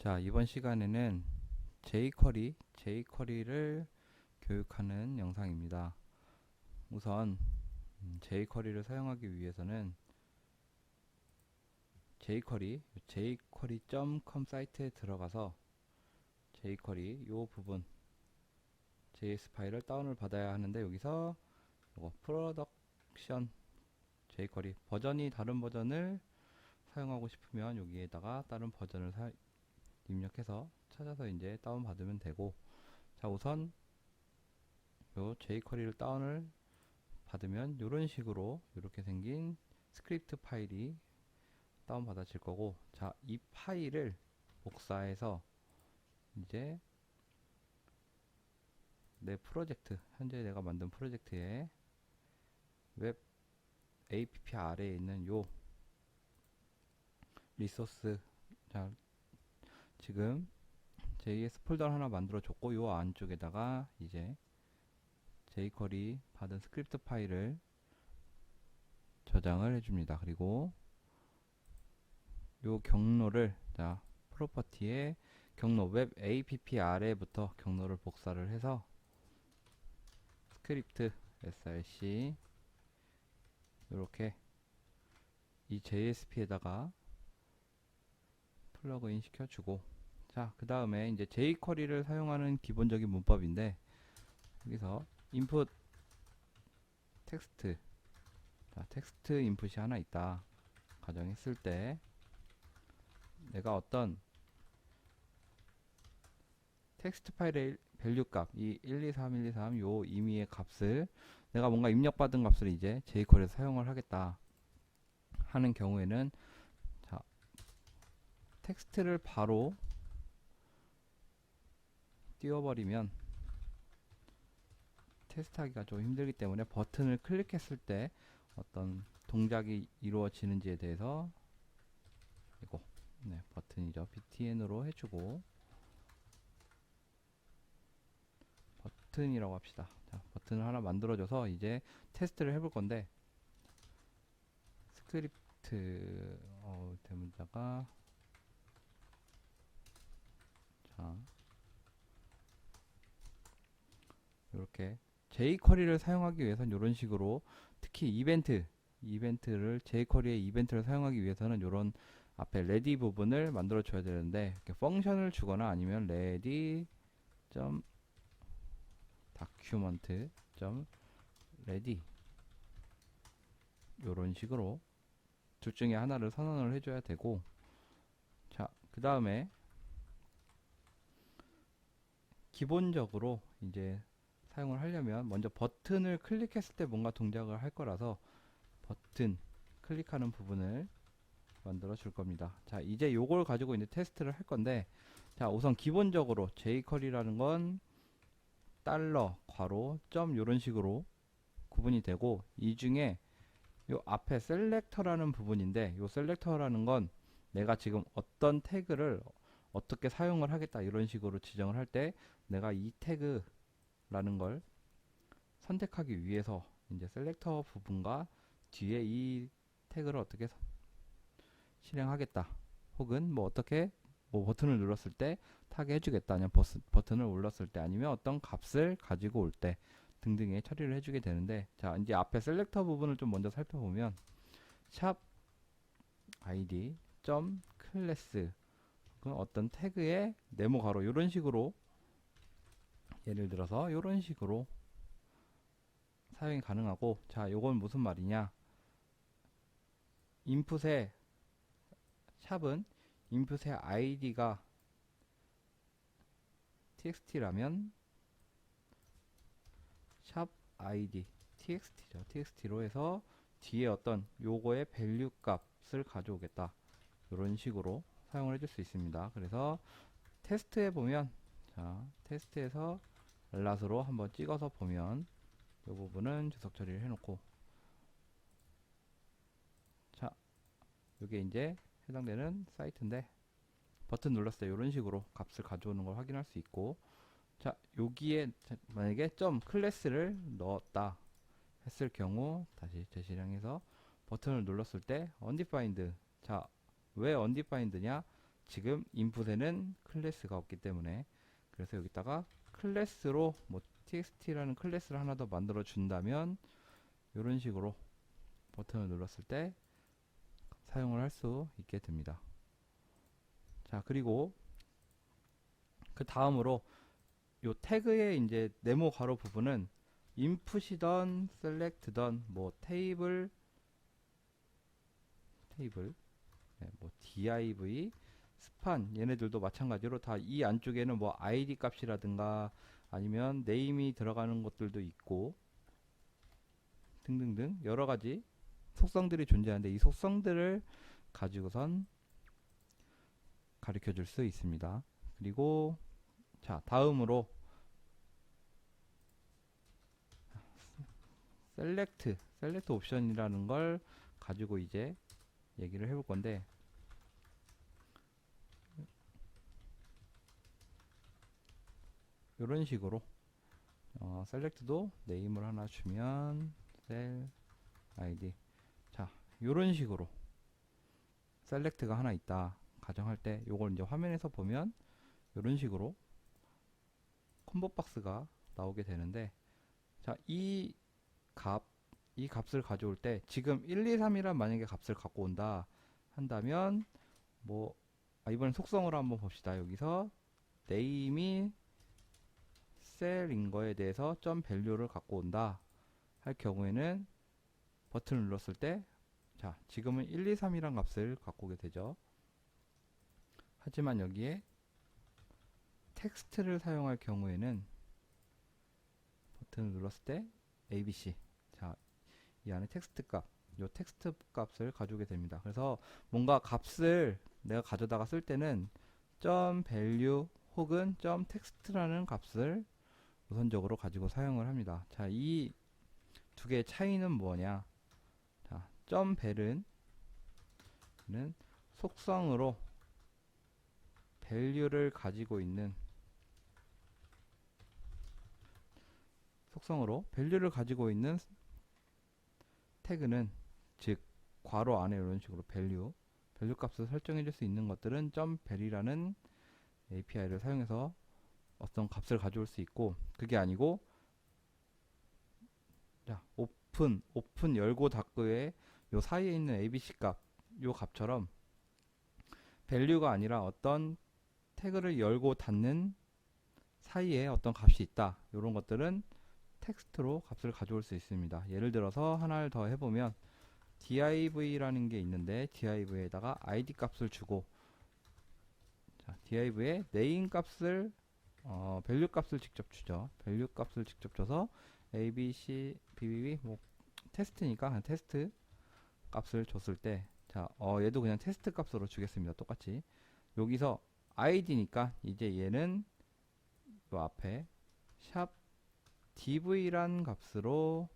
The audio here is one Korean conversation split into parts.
자, 이번 시간에는 jQuery를 교육하는 영상입니다. 우선 jQuery를 사용하기 위해서는 jQuery.com 사이트에 들어가서 jQuery 요 부분 JS 파일을 다운을 받아야 하는데, 여기서 요거 프로덕션 jQuery 버전이 다른 버전을 사용하고 싶으면 여기에다가 다른 버전을 입력해서 찾아서 이제 다운 받으면 되고, 자, 우선 요 jQuery를 다운을 받으면 이런 식으로 이렇게 생긴 스크립트 파일이 다운 받아질 거고, 자, 이 파일을 복사해서 이제 내 프로젝트, 현재 내가 만든 프로젝트의 웹 app 아래에 있는 요 리소스, 자, 지금 JS 폴더를 하나 만들어 줬고, 요 안쪽에다가 이제 jQuery 받은 스크립트 파일을 저장을 해줍니다. 그리고 요 경로를, 자, 프로퍼티에 경로 웹 app 아래부터 경로를 복사를 해서 스크립트 src 이렇게 이 JSP에다가 플러그인 시켜주고, 자, 그 다음에 이제 jQuery를 사용하는 기본적인 문법인데, 여기서 input 텍스트, 자, 텍스트 인풋이 하나 있다 가정했을 때, 내가 어떤 텍스트 파일의 밸류 값, 이 123123 요 임의의 값을, 내가 뭔가 입력받은 값을 이제 jQuery에서 사용을 하겠다 하는 경우에는, 자, 텍스트를 바로 띄워버리면 테스트하기가 좀 힘들기 때문에 버튼을 클릭했을 때 어떤 동작이 이루어지는지에 대해서, 이거 네, 버튼이죠. btn으로 해주고 버튼이라고 합시다. 자, 버튼을 하나 만들어줘서 이제 테스트를 해볼 건데, 스크립트 대문자가, 자, 이렇게 jQuery를 사용하기 위해서는 이런 식으로, 특히 이벤트를 jQuery의 이벤트를 사용하기 위해서는 이런 앞에 ready 부분을 만들어 줘야 되는데, 이렇게 펑션을 주거나 아니면 ready document ready 이런 식으로 둘 중에 하나를 선언을 해줘야 되고, 자, 그 다음에 기본적으로 이제 사용을 하려면 먼저 버튼을 클릭했을 때 뭔가 동작을 할 거라서 버튼 클릭하는 부분을 만들어 줄 겁니다. 자, 이제 요걸 가지고 이제 테스트를 할 건데, 자, 우선 기본적으로 jQuery라는 건 달러 괄호 점 요런 식으로 구분이 되고, 이 중에 요 앞에 셀렉터라는 부분인데, 요 셀렉터라는 건 내가 지금 어떤 태그를 어떻게 사용을 하겠다 이런 식으로 지정을 할 때, 내가 이 태그라는 걸 선택하기 위해서 이제 셀렉터 부분과 뒤에 이 태그를 어떻게 실행하겠다, 혹은 뭐 어떻게 뭐 버튼을 눌렀을 때 타게 해주겠다, 아니면 버튼을 눌렀을 때, 아니면 어떤 값을 가지고 올 때 등등의 처리를 해주게 되는데, 자, 이제 앞에 셀렉터 부분을 좀 먼저 살펴보면, 샵 id 점 클래스, 어떤 태그의 네모 가로 이런 식으로, 예를 들어서 이런 식으로 사용이 가능하고, 자, 요건 무슨 말이냐, 인풋의 샵은 인풋의 id가 txt라면 샵 id txt죠. txt로 해서 뒤에 어떤 요거의 밸류 값을 가져오겠다, 이런 식으로 사용을 해줄 수 있습니다. 그래서 테스트에 보면, 자, 테스트에서 알랏으로 한번 찍어서 보면 이 부분은 주석 처리를 해놓고, 자, 이게 이제 해당되는 사이트인데, 버튼 눌렀을 때 이런 식으로 값을 가져오는 걸 확인할 수 있고, 자, 여기에 만약에 점 클래스를 넣었다 했을 경우, 다시 재실행해서 버튼을 눌렀을 때 undefined, 자, 왜 undefined냐, 지금 인풋에는 클래스가 없기 때문에, 그래서 여기다가 클래스로 뭐 txt라는 클래스를 하나 더 만들어 준다면 이런 식으로 버튼을 눌렀을 때 사용을 할 수 있게 됩니다. 자, 그리고 그 다음으로 요 태그의 이제 네모 가로 부분은 인풋이던 셀렉트던 뭐 테이블 네, 뭐 div 스판 얘네들도 마찬가지로 다 이 안쪽에는 뭐 id 값이라든가 아니면 네임이 들어가는 것들도 있고 등등등 여러 가지 속성들이 존재하는데 이 속성들을 가지고선 가르쳐 줄 수 있습니다. 그리고 자, 다음으로 셀렉트 옵션이라는 걸 가지고 이제 얘기를 해볼 건데, 이런 식으로 셀렉트도 네임을 하나 주면 셀 id, 자, 이런 식으로 셀렉트가 하나 있다 가정할 때 요걸 이제 화면에서 보면 이런 식으로 콤보 박스가 나오게 되는데, 자, 이 값을 가져올 때 지금 1, 2, 3이란 만약에 값을 갖고 온다 한다면 뭐 이번엔 속성으로 한번 봅시다. 여기서 네임이 셀인 거에 대해서 점 밸류를 갖고 온다 할 경우에는 버튼을 눌렀을 때, 자, 지금은 1, 2, 3이란 값을 갖고 오게 되죠. 하지만 여기에 텍스트를 사용할 경우에는 버튼을 눌렀을 때 ABC, 자, 이 안에 텍스트 값, 요 텍스트 값을 가져오게 됩니다. 그래서 뭔가 값을 내가 가져다가 쓸 때는 점 밸류 혹은 점 텍스트라는 값을 우선적으로 가지고 사용을 합니다. 자, 이 두 개의 차이는 뭐냐? 자, 점 밸은 속성으로 밸류를 가지고 있는 태그는, 즉 괄호 안에 이런 식으로 밸류 값을 설정해 줄 수 있는 것들은 점 밸이라는 API를 사용해서 어떤 값을 가져올 수 있고, 그게 아니고 자, 오픈 열고 닫고의 요 사이에 있는 ABC 값, 요 값처럼 밸류가 아니라 어떤 태그를 열고 닫는 사이에 어떤 값이 있다, 요런 것들은 텍스트로 값을 가져올 수 있습니다. 예를 들어서 하나를 더 해보면 div라는 게 있는데 div에다가 id 값을 주고, 자, div에 name 값을 밸류 값을 직접 주죠. 밸류 값을 직접 줘서 a, b, c, b, b, b 뭐 테스트니까 그냥 테스트 값을 줬을 때, 자, 얘도 그냥 테스트 값으로 주겠습니다. 똑같이. 여기서 id니까 이제 얘는 요 앞에 샵 div란 값으로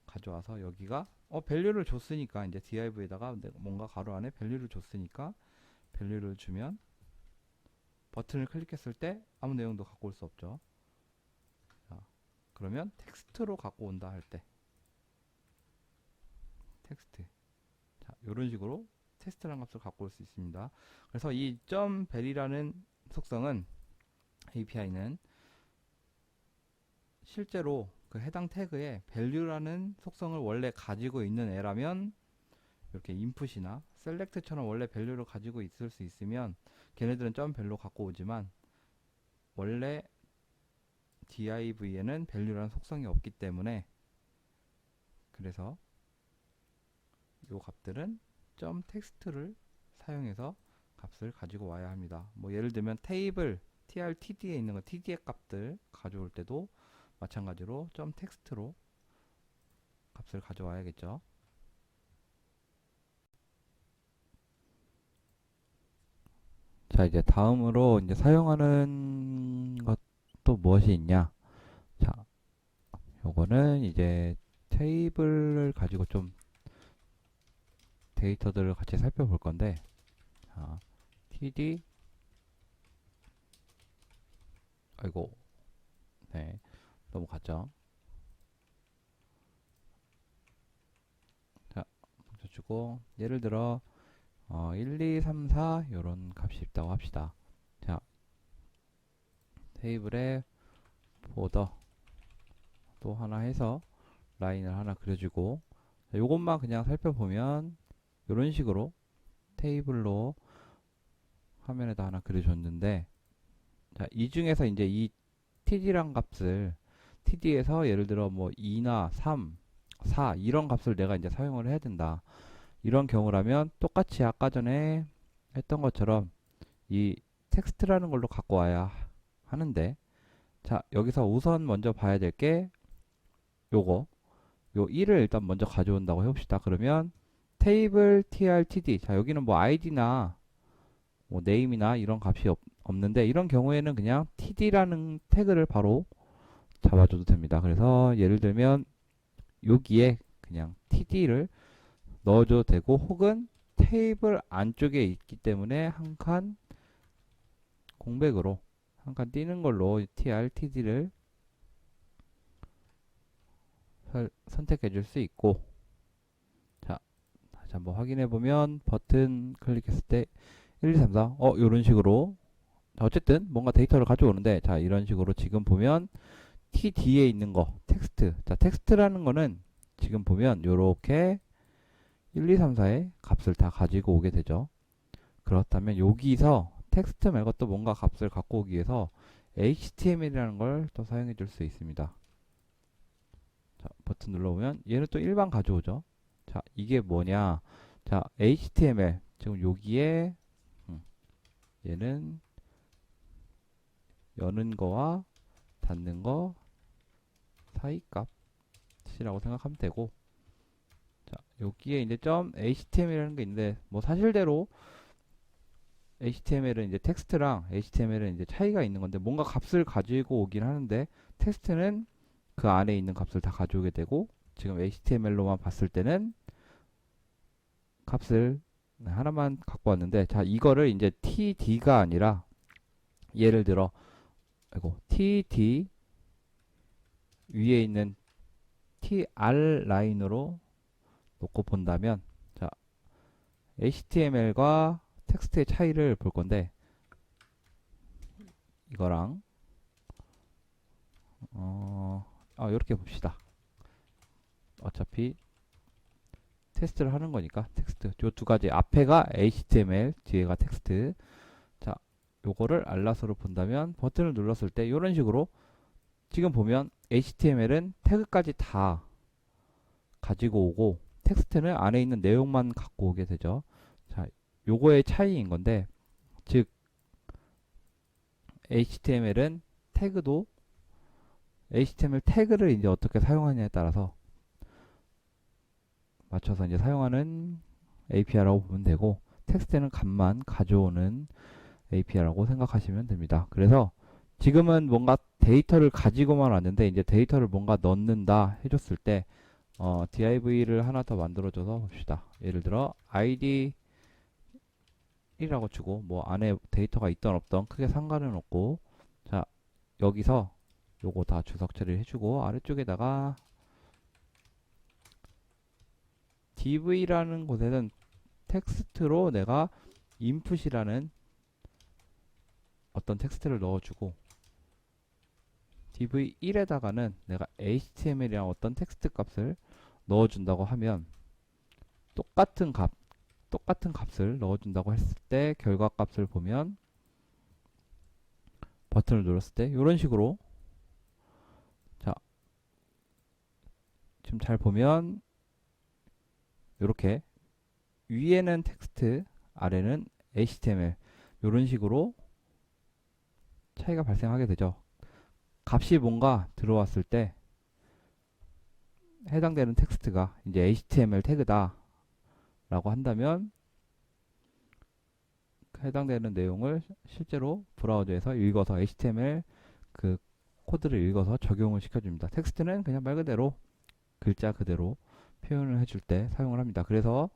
가져와서 여기가 밸류를 줬으니까 이제 div에다가 뭔가 가로 안에 밸류를 줬으니까 밸류를 주면 버튼을 클릭했을 때 아무 내용도 갖고 올 수 없죠. 자, 그러면 텍스트로 갖고 온다 할 때 텍스트, 자, 이런 식으로 텍스트라는 값을 갖고 올 수 있습니다. 그래서 이 .bel이라는 속성은 API는 실제로 그 해당 태그에 value라는 속성을 원래 가지고 있는 애라면 이렇게 input이나 select처럼 원래 value를 가지고 있을 수 있으면 걔네들은 .value 갖고 오지만 원래 div에는 value라는 속성이 없기 때문에, 그래서 요 값들은 .text를 사용해서 값을 가지고 와야 합니다. 뭐 예를 들면 테이블 trtd에 있는 거 td의 값들 가져올 때도 마찬가지로 .text로 값을 가져와야겠죠. 자, 이제 다음으로 이제 사용하는 것도 무엇이 있냐? 자, 요거는 이제 테이블을 가지고 좀 데이터들을 같이 살펴볼 건데, 자, td, 아이고, 네, 넘어갔죠. 자, 멈춰주고, 예를 들어 1, 2, 3, 4 요런 값이 있다고 합시다. 자, 테이블에 보더 또 하나 해서 라인을 하나 그려주고, 자, 요것만 그냥 살펴보면 요런 식으로 테이블로 화면에다 하나 그려줬는데, 자, 이 중에서 이제 이 td란 값을 td에서 예를 들어 뭐 2나 3, 4 이런 값을 내가 이제 사용을 해야 된다. 이런 경우라면 똑같이 아까 전에 했던 것처럼 이 텍스트라는 걸로 갖고 와야 하는데, 자, 여기서 우선 먼저 봐야 될 게 요거 요 1을 일단 먼저 가져온다고 해봅시다. 그러면 테이블 trtd, 자, 여기는 뭐 id나 뭐 name이나 이런 값이 없는데, 이런 경우에는 그냥 td라는 태그를 바로 잡아줘도 됩니다. 그래서 예를 들면 여기에 그냥 td를 넣어줘도 되고, 혹은 테이블 안쪽에 있기 때문에 한 칸 공백으로 한 칸 띄는 걸로 trtd를 선택해 줄 수 있고, 자, 다시 한번 확인해 보면 버튼 클릭했을 때 1, 2, 3, 4 요런 식으로, 자, 어쨌든 뭔가 데이터를 가져오는데, 자, 이런 식으로 지금 보면 t 뒤에 있는 거 텍스트, 자, 텍스트라는 거는 지금 보면 요렇게 1, 2, 3, 4의 값을 다 가지고 오게 되죠. 그렇다면 여기서 텍스트 말고 또 뭔가 값을 갖고 오기 위해서 HTML이라는 걸 또 사용해 줄 수 있습니다. 자, 버튼 눌러보면 얘는 또 일반 가져오죠. 자, 이게 뭐냐? 자, HTML 지금 여기에 얘는 여는 거와 닫는 거 사이 값이라고 생각하면 되고, 자, 여기에 이제 점 HTML이라는 게 있는데, 뭐 사실대로 HTML은 이제 텍스트랑 HTML은 이제 차이가 있는 건데, 뭔가 값을 가지고 오긴 하는데 텍스트는 그 안에 있는 값을 다 가져오게 되고, 지금 HTML로만 봤을 때는 값을 하나만 갖고 왔는데, 자, 이거를 이제 td가 아니라 예를 들어 td 위에 있는 tr 라인으로 놓고 본다면, 자, HTML과 텍스트의 차이를 볼 건데, 이거랑 이렇게 봅시다. 어차피 테스트를 하는 거니까 텍스트 요 두 가지, 앞에가 HTML 뒤에가 텍스트. 자, 요거를 알라스로 본다면 버튼을 눌렀을 때 이런 식으로 지금 보면 HTML은 태그까지 다 가지고 오고 텍스트는 안에 있는 내용만 갖고 오게 되죠. 자, 요거의 차이인 건데, 즉 HTML은 태그도 HTML 태그를 이제 어떻게 사용하냐에 따라서 맞춰서 이제 사용하는 API라고 보면 되고, 텍스트는 값만 가져오는 API라고 생각하시면 됩니다. 그래서 지금은 뭔가 데이터를 가지고만 왔는데, 이제 데이터를 뭔가 넣는다 해줬을 때 div를 하나 더 만들어줘서 봅시다. 예를 들어 id 1이라고 주고, 뭐 안에 데이터가 있던 없던 크게 상관은 없고, 자, 여기서 요거 다 주석 처리를 해주고, 아래쪽에다가 div라는 곳에는 텍스트로 내가 input이라는 어떤 텍스트를 넣어주고, div1에다가는 내가 html이랑 어떤 텍스트 값을 넣어준다고 하면, 똑같은 값을 넣어준다고 했을 때 결과값을 보면, 버튼을 눌렀을 때 이런 식으로, 자, 지금 잘 보면 이렇게 위에는 텍스트, 아래는 HTML, 이런 식으로 차이가 발생하게 되죠. 값이 뭔가 들어왔을 때 해당되는 텍스트가 이제 HTML 태그다 라고 한다면, 해당되는 내용을 실제로 브라우저에서 읽어서 HTML 그 코드를 읽어서 적용을 시켜줍니다. 텍스트는 그냥 말 그대로 글자 그대로 표현을 해줄 때 사용을 합니다. 그래서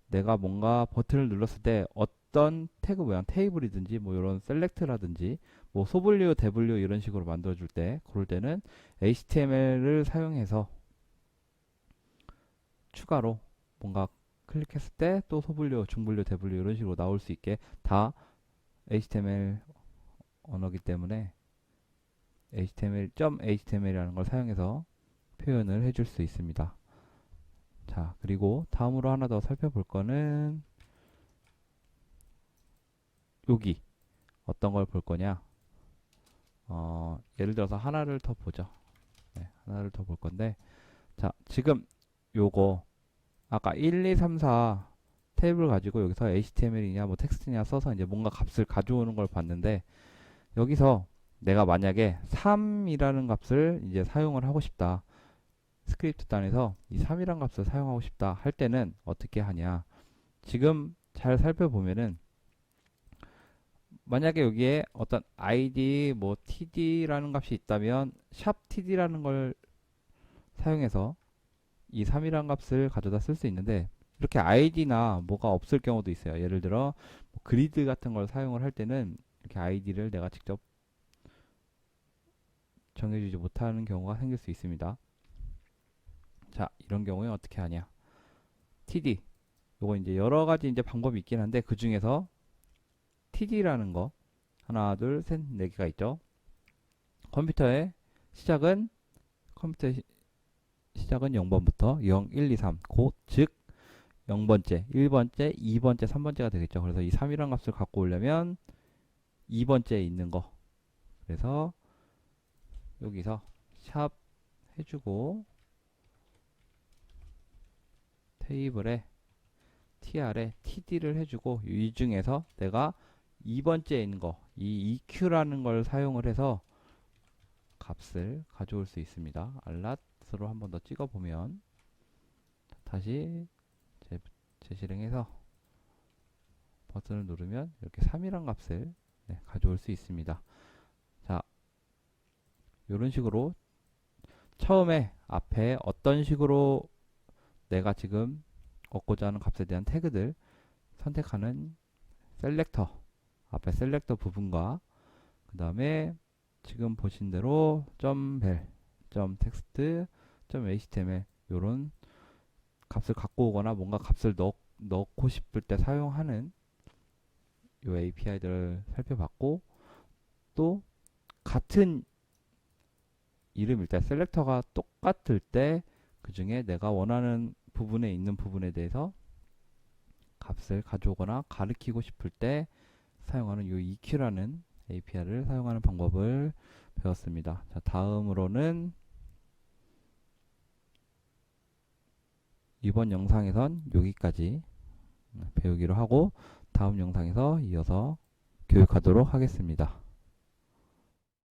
내가 뭔가 버튼을 눌렀을 때 어떤 태그 모양, 테이블이든지 뭐 이런 셀렉트라든지 뭐 소분류, 대분류 이런 식으로 만들어줄 때, 그럴 때는 HTML을 사용해서 추가로 뭔가 클릭했을 때 또 소분류, 중분류, 대분류 이런 식으로 나올 수 있게 다 HTML 언어기 때문에 HTML이라는 걸 사용해서 표현을 해줄 수 있습니다. 자, 그리고 다음으로 하나 더 살펴볼 거는 여기 어떤 걸 볼 거냐? 예를 들어서 하나를 더 보죠. 네, 하나를 더 볼 건데, 자, 지금 요거 아까 1, 2, 3, 4 테이블 가지고 여기서 HTML이냐 뭐 텍스트냐 써서 이제 뭔가 값을 가져오는 걸 봤는데, 여기서 내가 만약에 3이라는 값을 이제 사용을 하고 싶다. 스크립트 단에서 이 3이라는 값을 사용하고 싶다 할 때는 어떻게 하냐? 지금 잘 살펴보면은 만약에 여기에 어떤 id 뭐 td라는 값이 있다면 샵 td라는 걸 사용해서 이 3이라는 값을 가져다 쓸 수 있는데, 이렇게 id나 뭐가 없을 경우도 있어요. 예를 들어 뭐 그리드 같은 걸 사용을 할 때는 이렇게 id를 내가 직접 정해주지 못하는 경우가 생길 수 있습니다. 자, 이런 경우에 어떻게 하냐? td 요거 이제 여러 가지 이제 방법이 있긴 한데, 그 중에서 td라는 거 하나, 둘, 셋, 네 개가 있죠. 컴퓨터의 시작은 컴퓨터의 시작은 0번부터 0, 1, 2, 3 즉 0번째, 1번째, 2번째, 3번째가 되겠죠. 그래서 이 3이라는 값을 갖고 오려면 2번째에 있는 거, 그래서 여기서 샵 해주고 테이블에 tr에 td를 해주고 이 중에서 내가 2번째에 있는 거, 이 eq라는 걸 사용을 해서 값을 가져올 수 있습니다. 알랏으로 한번 더 찍어보면 다시 재실행해서 버튼을 누르면 이렇게 3이란 값을 가져올 수 있습니다. 자, 이런 식으로 처음에 앞에 어떤 식으로 내가 지금 얻고자 하는 값에 대한 태그들 선택하는 셀렉터, 앞에 셀렉터 부분과 그 다음에 지금 보신 대로 .vel, .text, .html 요런 값을 갖고 오거나 뭔가 값을 넣고 싶을 때 사용하는 요 API들을 살펴봤고, 또 같은 이름일 때 셀렉터가 똑같을 때 그 중에 내가 원하는 부분에 있는 부분에 대해서 값을 가져오거나 가리키고 싶을 때 사용하는 요 EQ라는 API를 사용하는 방법을 배웠습니다. 자, 다음으로는 이번 영상에선 여기까지 배우기로 하고 다음 영상에서 이어서 교육하도록 하겠습니다.